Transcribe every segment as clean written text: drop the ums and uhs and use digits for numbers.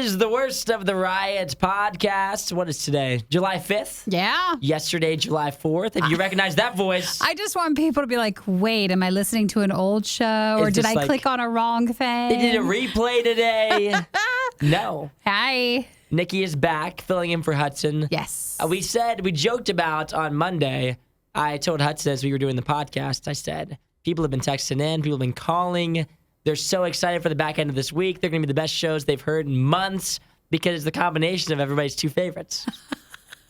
is the Worst of the Riot podcast. What is today? July 5th? Yeah. Yesterday, July 4th. If you recognize that voice. I just want people to be like, wait, am I listening to an old show? Or did I click on a wrong thing? They did a replay today. No. Hi. Nikki is back, filling in for Hudson. Yes. We joked about on Monday, I told Hudson as we were doing the podcast, I said, people have been texting in, people have been calling. They're so excited for the back end of this week. They're going to be the best shows they've heard in months because it's the combination of everybody's two favorites.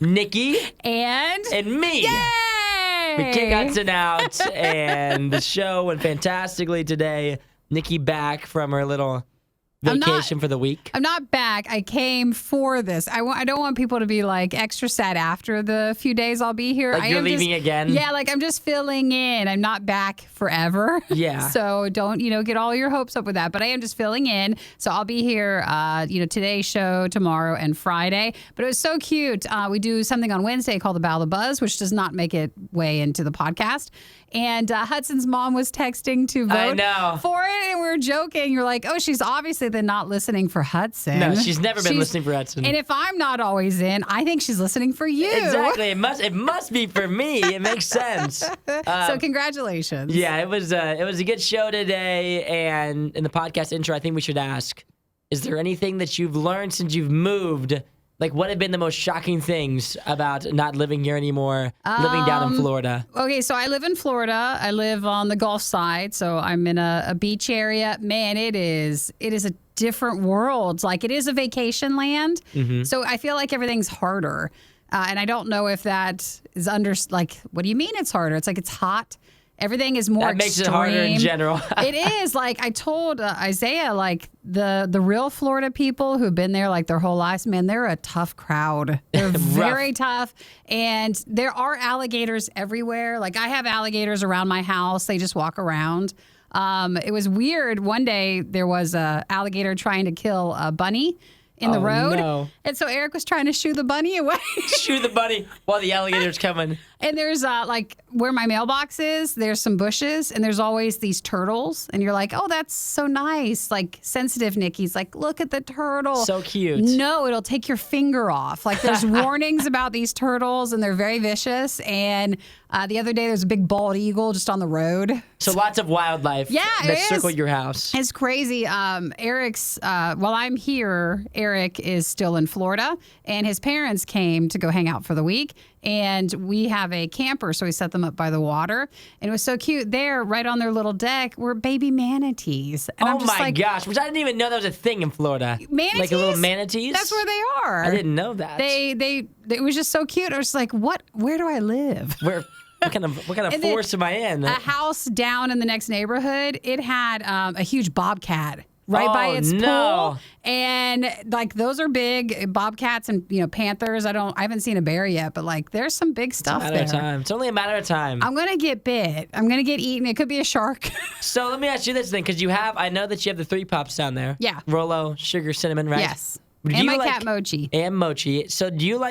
Nikki and me. Yay! We kick Hudson out, and the show went fantastically today. Nikki back from her little vacation for the week. I'm not back. I came for this. I don't want people to be like extra sad after the few days I'll be here. Like you're leaving again? Yeah, like I'm just filling in. I'm not back forever. Yeah. So don't, get all your hopes up with that. But I am just filling in. So I'll be here, today's show, tomorrow, and Friday. But it was so cute. We do something on Wednesday called the Battle of the Buzz, which does not make it way into the podcast. And Hudson's mom was texting to vote for it, and we were joking. You're like, oh, she's obviously then not listening for Hudson. No, she's never been listening for Hudson. And if I'm not always in, I think she's listening for you. Exactly. It must be for me. It makes sense. So congratulations. Yeah, it was a good show today. And in the podcast intro, I think we should ask, is there anything that you've learned since you've moved? Like, what have been the most shocking things about not living here anymore, living down in Florida? Okay, so I live in Florida. I live on the Gulf side, so I'm in a beach area. Man, it is a different world. Like, it is a vacation land, so I feel like everything's harder. And I don't know if that is what do you mean it's harder? It's like it's hot. Everything is more extreme. That makes it harder in general. It is. Like, I told Isaiah, like, the real Florida people who've been there, like, their whole lives, man, they're a tough crowd. They're very tough. And there are alligators everywhere. Like, I have alligators around my house. They just walk around. It was weird. One day, there was a alligator trying to kill a bunny in the road. No. And so Eric was trying to shoo the bunny away. Shoo the bunny while the alligator's coming. And there's where my mailbox is, there's some bushes and there's always these turtles. And you're like, oh, that's so nice. Like, sensitive Nikki's like, look at the turtle. So cute. No, it'll take your finger off. Like, there's warnings about these turtles and they're very vicious. And the other day there's a big bald eagle just on the road. So lots of wildlife that circle your house. It's crazy. Eric's, while I'm here, Eric is still in Florida and his parents came to go hang out for the week. And we have a camper, so we set them up by the water. And it was so cute. There, right on their little deck, were baby manatees. And I'm just gosh, which I didn't even know that was a thing in Florida. Manatees? Like a little manatees? That's where they are. I didn't know that. It was just so cute. I was like, where do I live? What kind of forest am I in? A house down in the next neighborhood, it had a huge bobcat right by its pool. And like, those are big bobcats and panthers. I haven't seen a bear yet, but like, there's some big stuff there. It's only a matter of time. I'm gonna get bit. I'm gonna get eaten. It could be a shark. So let me ask you this thing, because I know that you have the 3 pups down there. Yeah. Rolo, Sugar, Cinnamon, right? Yes. And my cat Mochi. And Mochi. So do you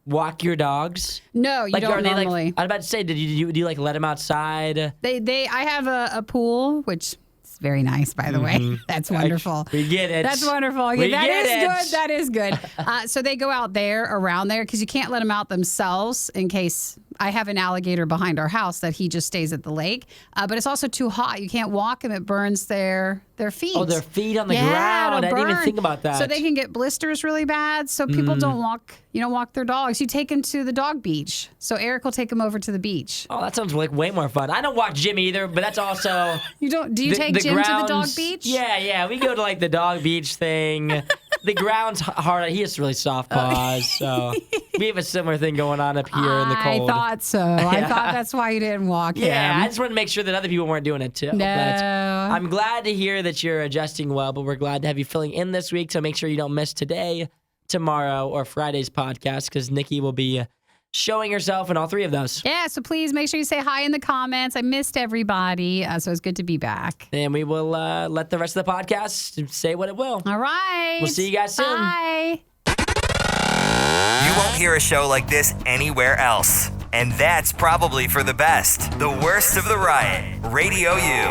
walk your dogs? No, you don't normally. I was about to say, do you let them outside? I have a pool, which is very nice, by the way. That's wonderful. We get it. That's wonderful. Good. That is good. So they go out there, around there, because you can't let them out themselves in case I have an alligator behind our house that he just stays at the lake. But it's also too hot. You can't walk him. It burns their feet. Oh, their feet on the ground. I didn't even think about that. So they can get blisters really bad. So people don't walk their dogs. You take them to the dog beach. So Eric will take them over to the beach. Oh, that sounds like way more fun. I don't walk Jimmy either, but that's also... You don't? Do you take Jim to the dog beach? Yeah. We go to the dog beach thing. The ground's hard. He has really soft paws. So we have a similar thing going on up here in the cold. I thought so. I thought that's why you didn't walk him. Yeah, I just wanted to make sure that other people weren't doing it too. No. But I'm glad to hear that you're adjusting well, but we're glad to have you filling in this week. So make sure you don't miss today, tomorrow, or Friday's podcast, because Nikki will be showing herself in all 3 of those. Yeah, so please make sure you say hi in the comments. I missed everybody, so it's good to be back. And we will let the rest of the podcast say what it will. All right. We'll see you guys soon. Bye. You won't hear a show like this anywhere else. And that's probably for the best. The Worst of the Riot. Radio U.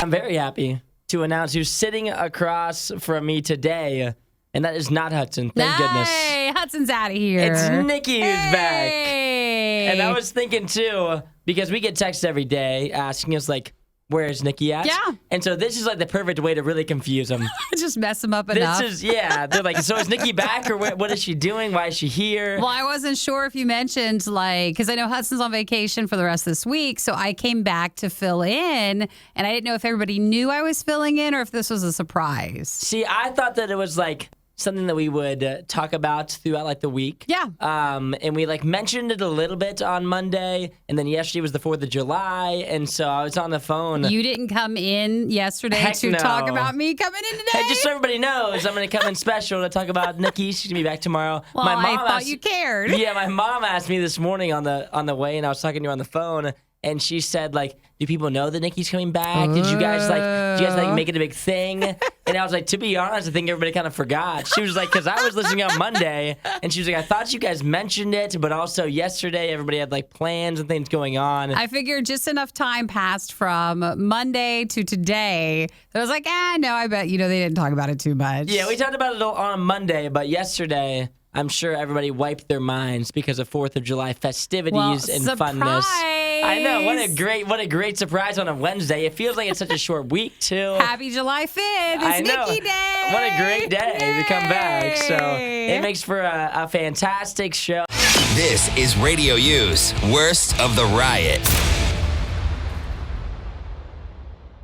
I'm very happy to announce who's sitting across from me today, and that is not Hudson. Thank goodness. Hey, Hudson's out of here. It's Nikki who's back. Hey. And I was thinking, too, because we get texts every day asking us, like, where's Nikki at? Yeah. And so this is, like, the perfect way to really confuse them. Just mess him up enough. They're like, so is Nikki back, or what is she doing? Why is she here? Well, I wasn't sure if you mentioned, like, because I know Hudson's on vacation for the rest of this week, so I came back to fill in, and I didn't know if everybody knew I was filling in or if this was a surprise. See, I thought that it was, like, something that we would talk about throughout, like, the week. Yeah. And we, like, mentioned it a little bit on Monday, and then yesterday was the 4th of July, and so I was on the phone. You didn't come in yesterday Heck to no. talk about me coming in today? Hey, just so everybody knows, I'm going to come in special to talk about Nikki. She's going to be back tomorrow. Well, I thought you cared. Yeah, my mom asked me this morning on the way, and I was talking to her on the phone, and she said, like, do people know that Nikki's coming back? Did you guys make it a big thing? And I was like, to be honest, I think everybody kind of forgot. She was like, because I was listening on Monday, and she was like, I thought you guys mentioned it, but also yesterday everybody had like plans and things going on. I figured just enough time passed from Monday to today. I was like, no, I bet they didn't talk about it too much. Yeah, we talked about it on Monday, but yesterday, I'm sure everybody wiped their minds because of 4th of July festivities and funness. I know, what a great surprise on a Wednesday. It feels like it's such a short week too. Happy July 5th. It's Nikki Day. What a great day to come back. So it makes for a fantastic show. This is Radio U's Worst of the Riot.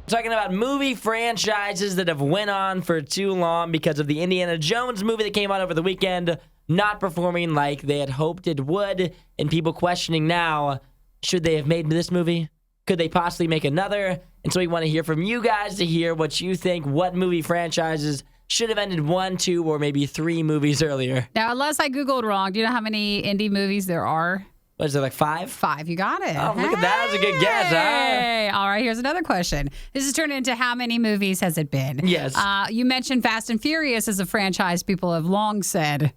Talking about movie franchises that have went on for too long because of the Indiana Jones movie that came out over the weekend not performing like they had hoped it would, and people questioning now, should they have made this movie? Could they possibly make another? And so we want to hear from you guys to hear what you think, what movie franchises should have ended 1, 2, or maybe 3 movies earlier. Now, unless I Googled wrong, do you know how many indie movies there are? What is it, like 5? 5, you got it. Oh, look at that. That was a good guess, huh? All right, here's another question. This is turned into how many movies has it been? Yes. You mentioned Fast and Furious as a franchise. People have long said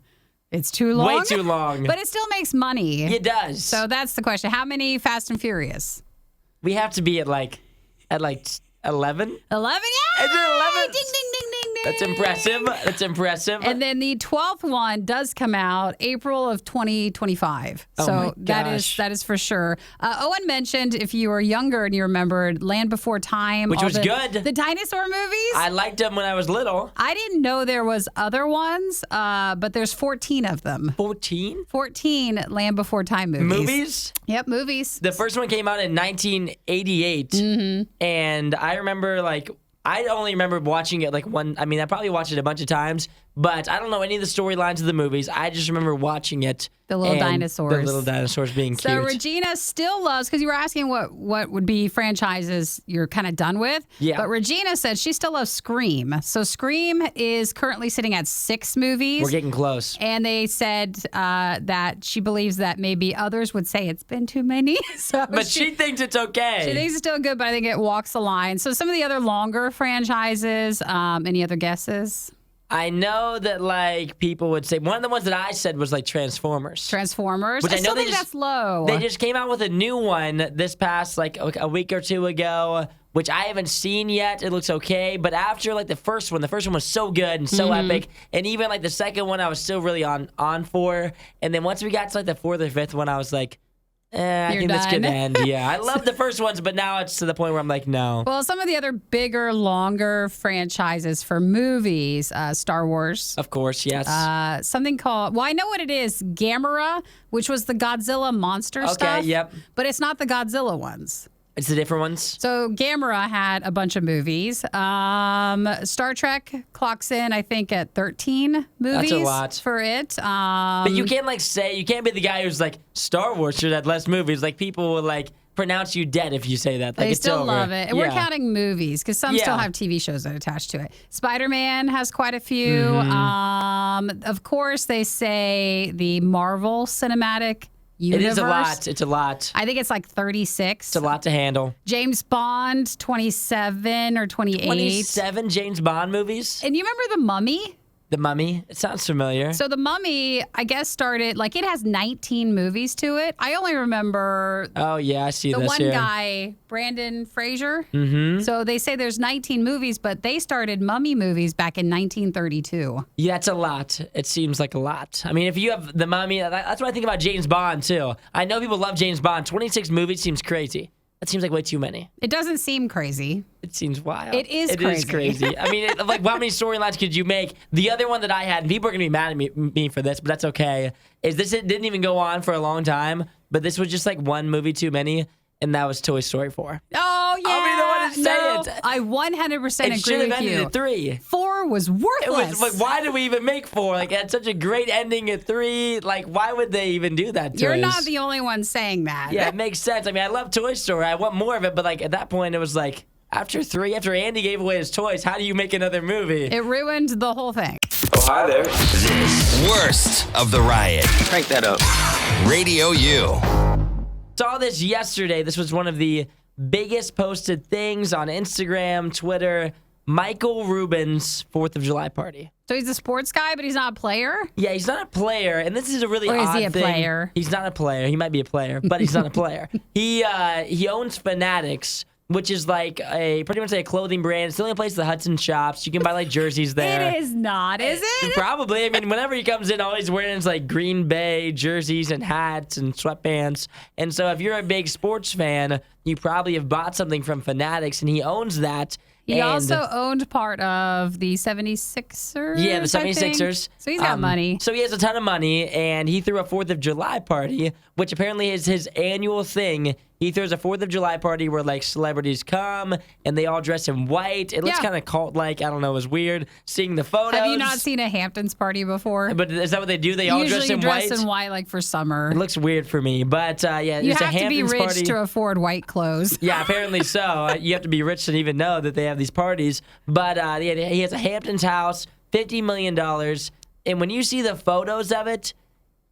it's too long. Way too long. But it still makes money. It does. So that's the question. How many Fast and Furious? We have to be at 11? 11? Yeah! Is it 11? Ding, ding, ding, ding, ding. That's impressive. And then the 12th one does come out April of 2025. Oh so my gosh. that is for sure. Owen mentioned if you were younger and you remembered Land Before Time. Which was good. The dinosaur movies. I liked them when I was little. I didn't know there was other ones, but there's 14 of them. 14? 14 Land Before Time movies. Movies? Yep, movies. The first one came out in 1988. Mm-hmm. And I remember, I only remember watching it I probably watched it a bunch of times, but I don't know any of the storylines of the movies. I just remember watching it. The little dinosaurs. The little dinosaurs being cute. So Regina still loves, because you were asking what would be franchises you're kind of done with. Yeah. But Regina said she still loves Scream. So Scream is currently sitting at 6 movies. We're getting close. And they said that she believes that maybe others would say it's been too many. But she thinks it's okay. She thinks it's still good, but I think it walks the line. So some of the other longer franchises, any other guesses? I know that people would say one of the ones that I said was Transformers. Transformers. Which I still think that's low. They just came out with a new one this past a week or two ago, which I haven't seen yet. It looks okay, but after the first one was so good and so epic, and even the second one I was still really on for, and then once we got to the 4th or 5th one, I was like, I think this could end. Yeah, I love the first ones, but now it's to the point where I'm like, no. Well, some of the other bigger, longer franchises for movies, Star Wars. Of course, yes. Something called, I know what it is, Gamera, which was the Godzilla monster stuff. Okay, yep. But it's not the Godzilla ones. It's the different ones? So Gamera had a bunch of movies. Star Trek clocks in, I think, at 13 movies. That's a lot. For it. But you can't you can't be the guy who's Star Wars should have less movies. People will pronounce you dead if you say that. They it's still over. love it. And we're counting movies because some still have TV shows that are attached to it. Spider-Man has quite a few. Of course, they say the Marvel Cinematic Universe. It is a lot. It's a lot. I think it's 36. It's a lot to handle. James Bond, 27 or 28. 27 James Bond movies? And you remember The Mummy? The Mummy? It sounds familiar. So The Mummy, I guess, started, like, it has 19 movies to it. I only remember Oh, yeah, I see the this one here. guy, Brandon Fraser. Mm-hmm. So they say there's 19 movies, but they started Mummy movies back in 1932. Yeah, it's a lot. It seems like a lot. I mean, if you have The Mummy, that's what I think about James Bond, too. I know people love James Bond. 26 movies seems crazy. That seems like way too many. It doesn't seem crazy. It seems wild. It is It is crazy. I mean, like, how many storylines could you make? The other one that I had, and people are going to be mad at me for this, but that's okay, is this, it didn't even go on for a long time, but this was just like one movie too many, and that was Toy Story 4. Oh, yeah. I'll be the one to say it. I 100% It should agree have with ended you. at 3. 4 was It worthless. was like, why did we even make 4? Like, it had such a great ending at 3. Like, why would they even do that to You're us? not the only one saying that. Yeah, it makes sense. I mean, I love Toy Story. I want more of it, but like at that point, it was like after 3, after Andy gave away his toys, how do you make another movie? It ruined the whole thing. Oh, hi there. This worst of the riot. Crank that up. Radio U. Saw this yesterday. This was one of the biggest posted things on Instagram, Twitter. Michael Rubin's 4th of July party. So he's a sports guy, but he's not a player? Yeah, he's not a player, and this is a really Or odd is he a thing. player? He's not a player. He might be a player, but he's not a player. He owns Fanatics, which is like pretty much like a clothing brand. It's the only place the Hudson shops. You can buy like jerseys there. It is not, is it? Probably. I mean, whenever he comes in, all he's wearing is like Green Bay jerseys and hats and sweatpants. And so if you're a big sports fan, you probably have bought something from Fanatics, and he owns that. He And- also owned part of the 76ers. Yeah, the I think. 76ers. So he's got money. So he has a ton of money, and he threw a 4th of July party, which apparently is his annual thing. He throws a 4th of July party where, like, celebrities come, and they all dress in white. It looks Yeah. kind of cult-like. I don't know. It was weird seeing the photos. Have you not seen a Hamptons party before? But is that what they do? They all Usually dress in dress white? in white, like for summer. It looks weird for me. But, yeah, You it's a have to be Hamptons rich party. to afford white clothes. Yeah, apparently so. You have to be rich to even know that they have these parties. But yeah, he has a Hamptons house, $50 million. And when you see the photos of it,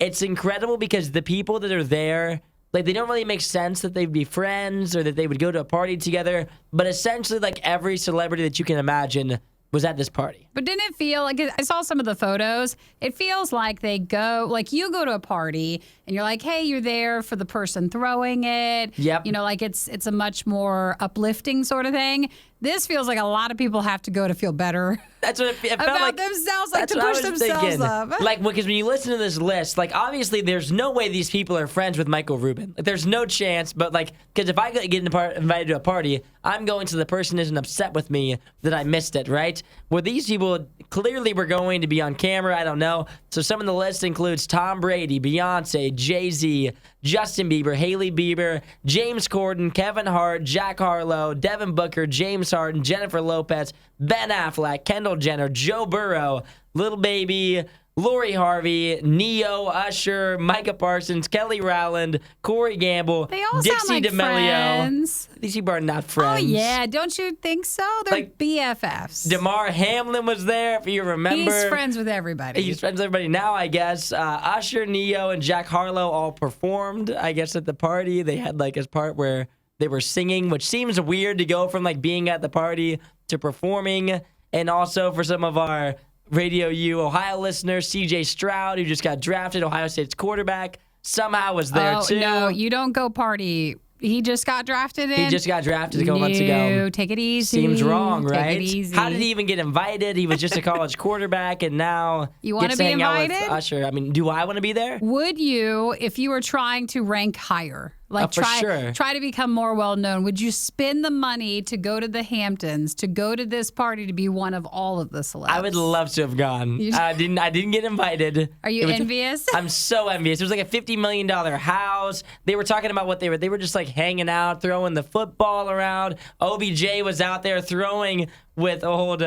it's incredible because the people that are there, like, they don't really make sense that they'd be friends or that they would go to a party together. But essentially, like, every celebrity that you can imagine was at this party. But didn't it feel like, I saw some of the photos, it feels like they go, like you go to a party and you're like, hey, you're there for the person throwing it. Yep. You know, like it's a much more uplifting sort of thing. This feels like a lot of people have to go to feel better That's what it felt about like. themselves, like That's to what I push was themselves thinking. up. Like, because when you listen to this list, like, obviously there's no way these people are friends with Michael Rubin. Like, there's no chance. But, like, because if I get invited to a party, I'm going so the person isn't upset with me that I missed it, right? Well, these people clearly were going to be on camera. I don't know. So some of the list includes Tom Brady, Beyonce, Jay-Z, Justin Bieber, Hailey Bieber, James Corden, Kevin Hart, Jack Harlow, Devin Booker, James Harden, Jennifer Lopez, Ben Affleck, Kendall Jenner, Joe Burrow, Lil Baby, Lori Harvey, Neo, Usher, Micah Parsons, Kelly Rowland, Corey Gamble, They all Dixie sound like D'Amelio. friends. These people are not friends. Oh, yeah. Don't you think so? They're Like, BFFs. DeMar Hamlin was there, if you remember. He's friends with everybody. He's friends with everybody now, I guess. Usher, Neo, and Jack Harlow all performed, I guess, at the party. They had, like, a part where they were singing, which seems weird to go from, like, being at the party to performing. And also for some of our Radio U Ohio listeners, CJ Stroud, who just got drafted, Ohio State's quarterback, somehow was there, too. No, you don't go party. He just got drafted in. He just got drafted a couple months ago. Take it easy. Seems wrong, right? Take it easy. How did he even get invited? He was just a college quarterback, and now You wanna gets be to hang out with invited? Usher. I mean, do I want to be there? Would you, if you were trying to rank higher, like For sure. try to become more well known, would you spend the money to go to the Hamptons, to go to this party, to be one of all of the celebs? I would love to have gone. You- I didn't get invited. Are you It was- envious? I'm so envious. It was like a $50 million house. They were talking about what they were just like hanging out, throwing the football around. OBJ was out there throwing with old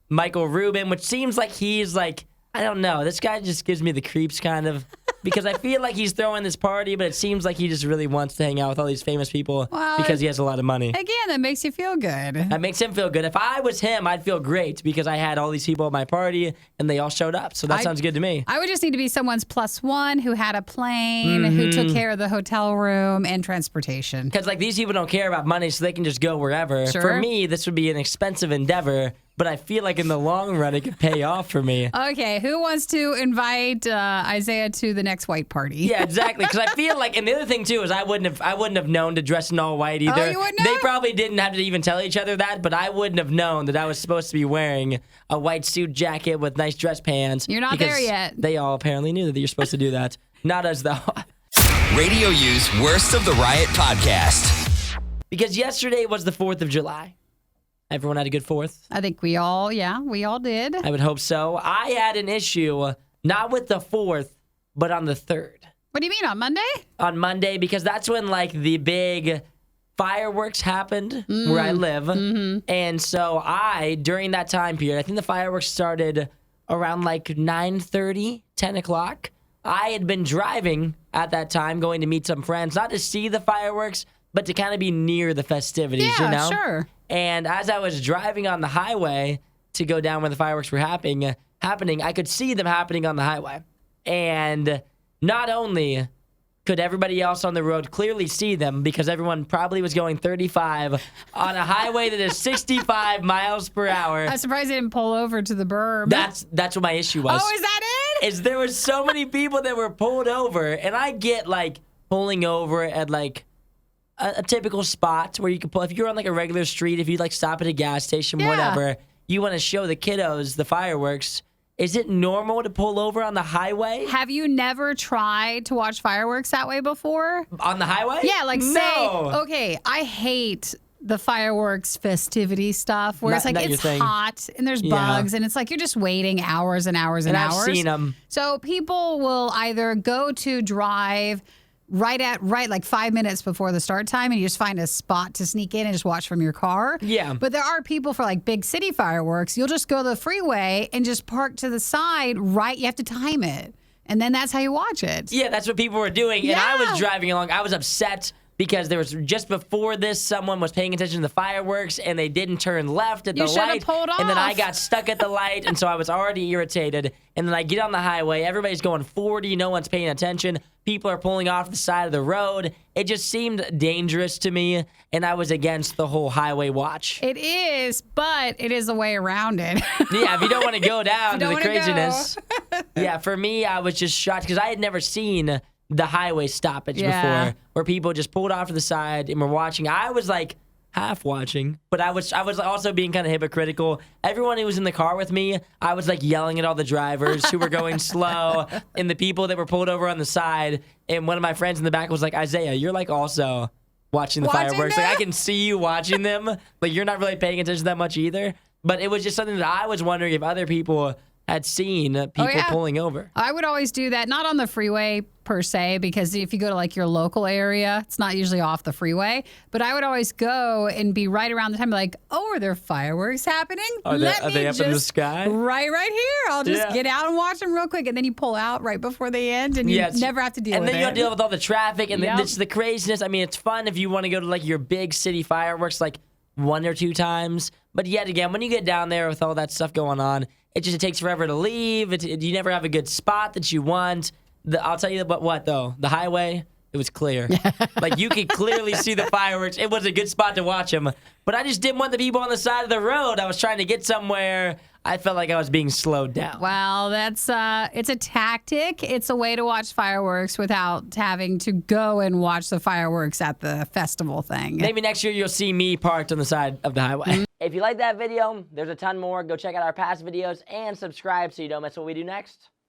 Michael Rubin, which seems like he's like, I don't know. This guy just gives me the creeps kind of. Because I feel like he's throwing this party, but it seems like he just really wants to hang out with all these famous people Well, because he has a lot of money. Again, that makes you feel good. That makes him feel good. If I was him, I'd feel great because I had all these people at my party and they all showed up. So that sounds good to me. I would just need to be someone's plus one who had a plane, who took care of the hotel room and transportation. Because like these people don't care about money, so they can just go wherever. Sure. For me, this would be an expensive endeavor but I feel like in the long run, it could pay off for me. Okay, who wants to invite Isaiah to the next white party? Yeah, exactly. Because I feel like, and the other thing too is I wouldn't have known to dress in all white either. Oh, you wouldn't They have? probably didn't have to even tell each other that, but I wouldn't have known that I was supposed to be wearing a white suit jacket with nice dress pants. You're not because there yet. They all apparently knew that you're supposed to do that. Not us though. Radio U's Worst of the Riot podcast. Because yesterday was the 4th of July. Everyone had a good 4th. I think we all did. I would hope so. I had an issue, not with the 4th, but on the 3rd. What do you mean, on Monday? On Monday, because that's when like the big fireworks happened where I live. And so during that time period, I think the fireworks started around like 9:30, 10 o'clock. I had been driving at that time, going to meet some friends, not to see the fireworks, but to kind of be near the festivities, Yeah, you know? sure. And as I was driving on the highway to go down where the fireworks were happening, I could see them happening on the highway. And not only could everybody else on the road clearly see them because everyone probably was going 35 on a highway that is 65 miles per hour. I'm surprised they didn't pull over to the burb. That's what my issue was. Oh, is that it? Is there was so many people that were pulled over, and I get like pulling over at like a typical spot where you can pull. If you're on like a regular street, if you like stop at a gas station, Yeah. whatever, you want to show the kiddos the fireworks. Is it normal to pull over on the highway? Have you never tried to watch fireworks that way before? On the highway? Yeah, like say, No. okay, I hate the fireworks festivity stuff where it's like Not your it's thing. hot and there's Yeah. bugs and it's like you're just waiting hours and hours and And hours. I've seen them. So people will either go to drive right like 5 minutes before the start time and you just find a spot to sneak in and just watch from your car. Yeah. But there are people for like big city fireworks. You'll just go to the freeway and just park to the side, right? You have to time it. And then that's how you watch it. Yeah, that's what people were doing. And I Yeah. was driving along. I was upset because there was just before this, someone was paying attention to the fireworks and they didn't turn left at You the should have light. pulled And then I off. got stuck at the light, and so I was already irritated. And then I get on the highway. Everybody's going 40. No one's paying attention. People are pulling off the side of the road. It just seemed dangerous to me, and I was against the whole highway watch. It is, but it is a way around it. Yeah, if you don't want to go down to don't the wanna craziness. Yeah, for me, I was just shocked because I had never seen the highway stoppage Yeah. before, where people just pulled off to the side and were watching. I was like half watching, but I was also being kind of hypocritical. Everyone who was in the car with me, I was like yelling at all the drivers who were going slow and the people that were pulled over on the side. And one of my friends in the back was like, Isaiah, you're like also watching the Watching fireworks. them? Like I can see you watching them. Like you're not really paying attention that much either. But it was just something that I was wondering if other people had seen people yeah. pulling over. I would always do that, not on the freeway per se, because if you go to like your local area, it's not usually off the freeway. But I would always go and be right around the time, like, oh, are there fireworks happening? Are they up in the sky? Right here. I'll just Yeah. get out and watch them real quick, and then you pull out right before they end, and you Yeah, it's- never have to deal and with it. then you have to deal with all the traffic and Yep. the craziness. I mean, it's fun if you want to go to like your big city fireworks like 1 or 2 times. But yet again, when you get down there with all that stuff going on, it takes forever to leave. You never have a good spot that you want. I'll tell you what though, the highway, it was clear. Like you could clearly see the fireworks. It was a good spot to watch them. But I just didn't want the people on the side of the road. I was trying to get somewhere. I felt like I was being slowed down. Well, that's it's a tactic. It's a way to watch fireworks without having to go and watch the fireworks at the festival thing. Maybe next year you'll see me parked on the side of the highway. If you like that video, there's a ton more. Go check out our past videos and subscribe so you don't miss what we do next.